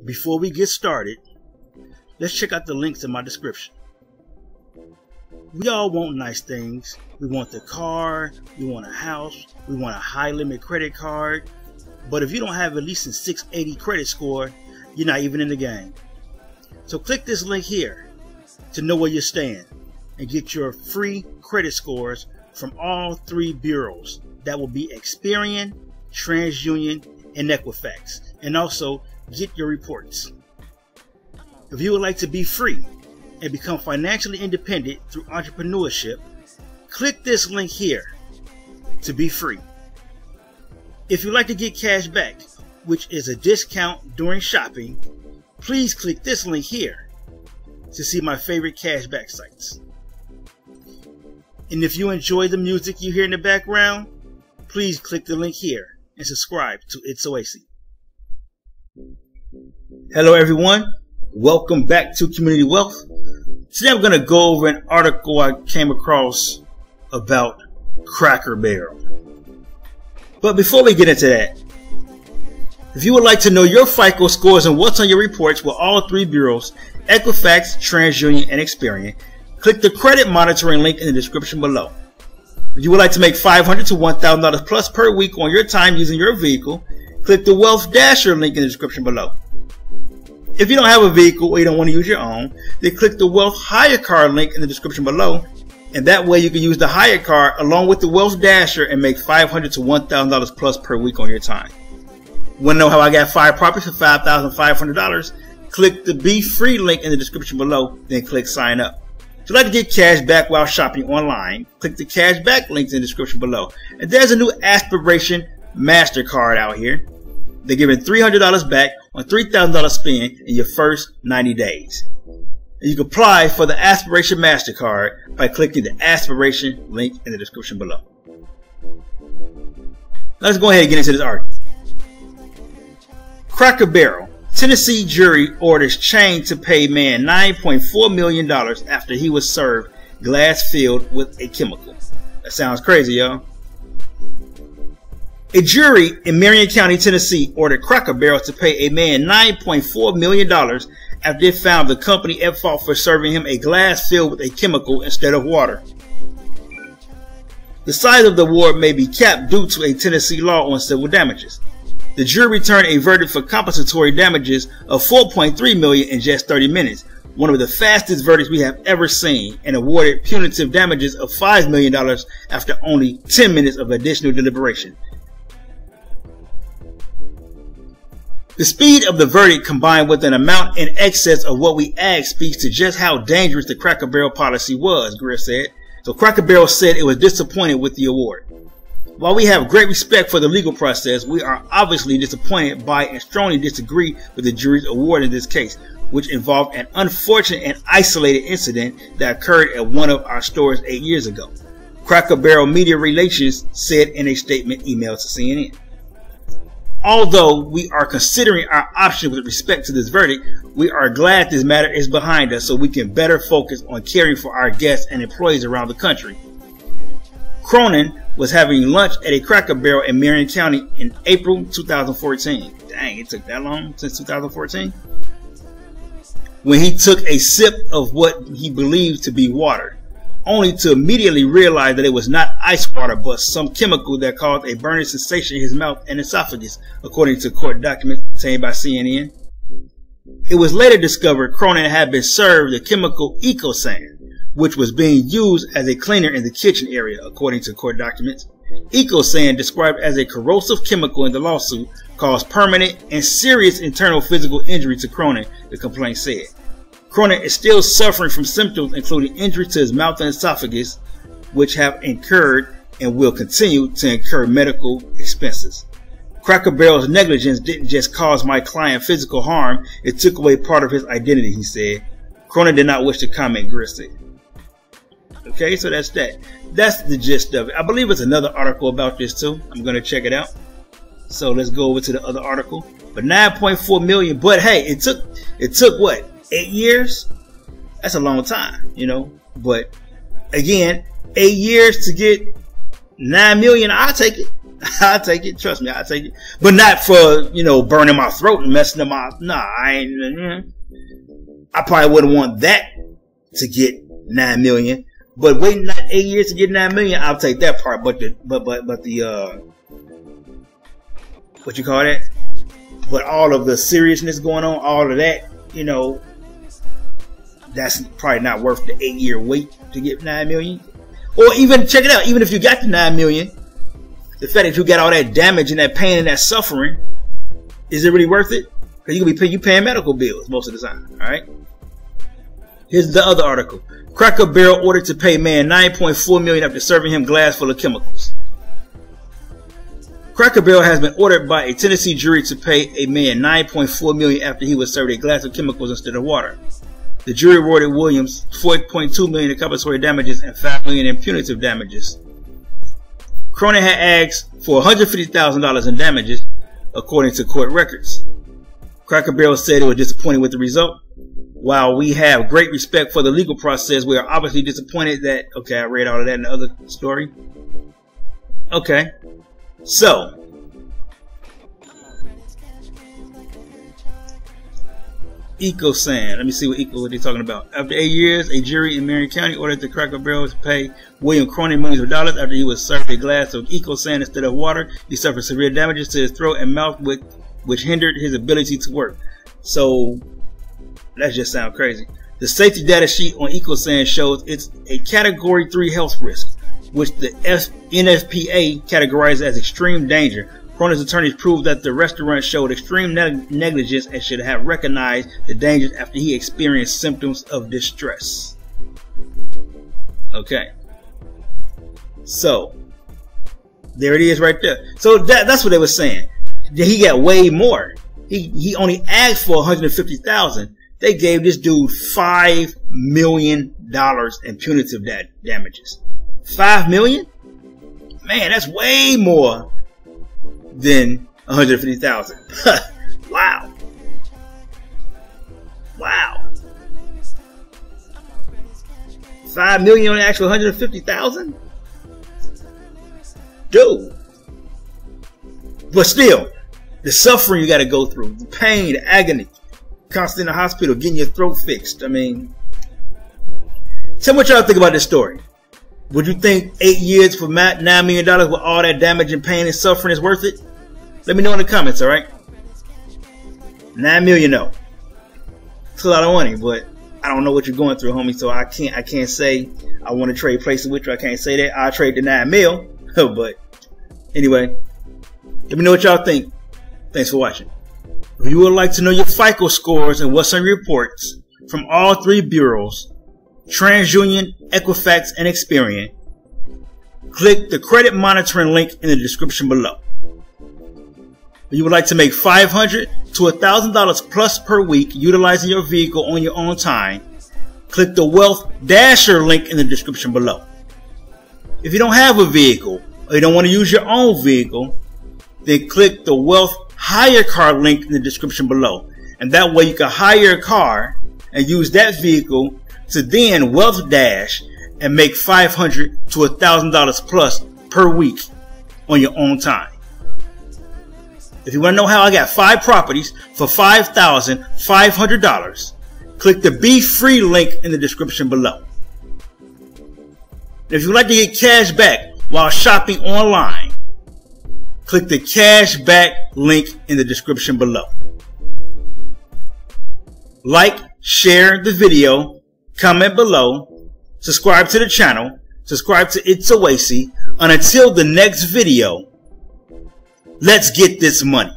Before we get started, let's check out the links in my description. We all want nice things. We want the car, we want a house, we want a high limit credit card. But if you don't have at least a 680 credit score, you're not even in the game. So click this link here to know where you stand and get your free credit scores from all three bureaus. That will be Experian, TransUnion, and Equifax. And also get your reports. If you would like to be free and become financially independent through entrepreneurship, click this link here to be free. If you'd like to get cash back, which is a discount during shopping, please click this link here to see my favorite cashback sites. And if you enjoy the music you hear in the background, please click the link here and subscribe to It's Oasis. Hello everyone, welcome back to Community Wealth. Today I'm going to go over an article I came across about Cracker Barrel. But before we get into that, if you would like to know your FICO scores and what's on your reports with all three bureaus, Equifax, TransUnion, and Experian, click the credit monitoring link in the description below. If you would like to make $500 to $1,000 plus per week on your time using your vehicle, click the Wealth Dasher link in the description below. If you don't have a vehicle or you don't want to use your own, then click the Wealth Hire Car link in the description below, and that way you can use the Hire Car along with the Wealth Dasher and make $500 to $1,000 plus per week on your time. Want to know how I got 5 properties for $5,500? Click the Be Free link in the description below, then click Sign Up. If you'd like to get cash back while shopping online, click the Cashback links in the description below. And there's a new Aspiration MasterCard out here. They're giving $300 back on $3,000 spend in your first 90 days. And you can apply for the Aspiration MasterCard by clicking the Aspiration link in the description below. Let's go ahead and get into this article. Cracker Barrel. Tennessee jury orders chain to pay man $9.4 million after he was served glass filled with a chemical. That sounds crazy, y'all. A jury in Marion County, Tennessee ordered Cracker Barrel to pay a man $9.4 million after they found the company at fault for serving him a glass filled with a chemical instead of water. The size of the award may be capped due to a Tennessee law on civil damages. The jury returned a verdict for compensatory damages of $4.3 million in just 30 minutes, one of the fastest verdicts we have ever seen, and awarded punitive damages of $5 million after only 10 minutes of additional deliberation. The speed of the verdict combined with an amount in excess of what we asked speaks to just how dangerous the Cracker Barrel policy was, Greer said. So Cracker Barrel said it was disappointed with the award. While we have great respect for the legal process, we are obviously disappointed by and strongly disagree with the jury's award in this case, which involved an unfortunate and isolated incident that occurred at one of our stores 8 years ago. Cracker Barrel Media Relations said in a statement emailed to CNN. Although we are considering our options with respect to this verdict, we are glad this matter is behind us so we can better focus on caring for our guests and employees around the country. Cronin was having lunch at a Cracker Barrel in Marion County in April 2014. Dang, it took that long since 2014? When he took a sip of what he believed to be water, only to immediately realize that it was not ice water but some chemical that caused a burning sensation in his mouth and esophagus, according to court documents obtained by CNN. It was later discovered Cronin had been served the chemical EcoSan, which was being used as a cleaner in the kitchen area, according to court documents. EcoSan, described as a corrosive chemical in the lawsuit, caused permanent and serious internal physical injury to Cronin, the complaint said. Cronin is still suffering from symptoms including injury to his mouth and esophagus, which have incurred and will continue to incur medical expenses. Cracker Barrel's negligence didn't just cause my client physical harm, it took away part of his identity, he said. Cronin did not wish to comment, Greer said. Okay, so that's that. That's the gist of it. I believe it's another article about this too. I'm going to check it out. So let's go over to the other article. But 9.4 million, but hey, it took what? 8 years? That's a long time, you know. But again, 8 years to get 9 million, I'll take it. I'll take it. Trust me, I'll take it. But not for, you know, burning my throat and messing up my, nah, I ain't, I probably wouldn't want that to get 9 million. But waiting like 8 years to get 9 million, I'll take that part. But the what you call that? But all of the seriousness going on, all of that, you know, that's probably not worth the 8-year wait to get 9 million. Or even, check it out, even if you got the 9 million, the fact that you got all that damage and that pain and that suffering, is it really worth it? Because you could be paying medical bills most of the time, alright? Here's the other article. Cracker Barrel ordered to pay man $9.4 million after serving him glass full of chemicals. Cracker Barrel has been ordered by a Tennessee jury to pay a man $9.4 million after he was served a glass of chemicals instead of water. The jury awarded Williams $4.2 million in compensatory damages and $5 million in punitive damages. Cronin had asked for $150,000 in damages, according to court records. Cracker Barrel said it was disappointed with the result. While we have great respect for the legal process, we are obviously disappointed that... Okay, I read all of that in the other story. Okay. So, EcoSan. Let me see what they're talking about. After 8 years, a jury in Marion County ordered the Cracker Barrel to pay William Cronin millions of dollars after he was served a glass of EcoSan instead of water. He suffered severe damages to his throat and mouth, which hindered his ability to work. So, that just sounds crazy. The safety data sheet on EcoSan shows it's a Category 3 health risk, which the NFPA categorizes as extreme danger. Cronin's attorneys proved that the restaurant showed extreme negligence and should have recognized the dangers after he experienced symptoms of distress. Okay. So, there it is right there. So that's what they were saying. He got way more. He only asked for $150,000. They gave this dude $5 million in punitive damages. $5 million? Man, that's way more than $150,000. Wow. Wow. $5 million on the actual $150,000? Dude. But still, the suffering you got to go through, the pain, the agony, constantly in the hospital, getting your throat fixed. I mean, tell me what y'all think about this story. Would you think 8 years for $9 million with all that damage and pain and suffering is worth it? Let me know in the comments, alright? $9 million, no. It's a lot of money, but I don't know what you're going through, homie, so I can't say I want to trade places with you. I can't say that. I'll trade the $9 million. But anyway, let me know what y'all think. Thanks for watching. If you would like to know your FICO scores and what's on your reports from all three bureaus, TransUnion, Equifax, and Experian, click the credit monitoring link in the description below. If you would like to make $500 to $1,000 plus per week utilizing your vehicle on your own time, click the Wealth Dasher link in the description below. If you don't have a vehicle or you don't want to use your own vehicle, then click the Wealth Hire Car link in the description below. And that way you can hire a car and use that vehicle to then Wealth Dash and make $500 to $1,000 plus per week on your own time. If you want to know how I got 5 properties for $5,500, click the Be Free link in the description below. If you'd like to get cash back while shopping online, click the Cashback link in the description below. Like, share the video, comment below, subscribe to the channel, subscribe to It's Oasis, and until the next video, let's get this money.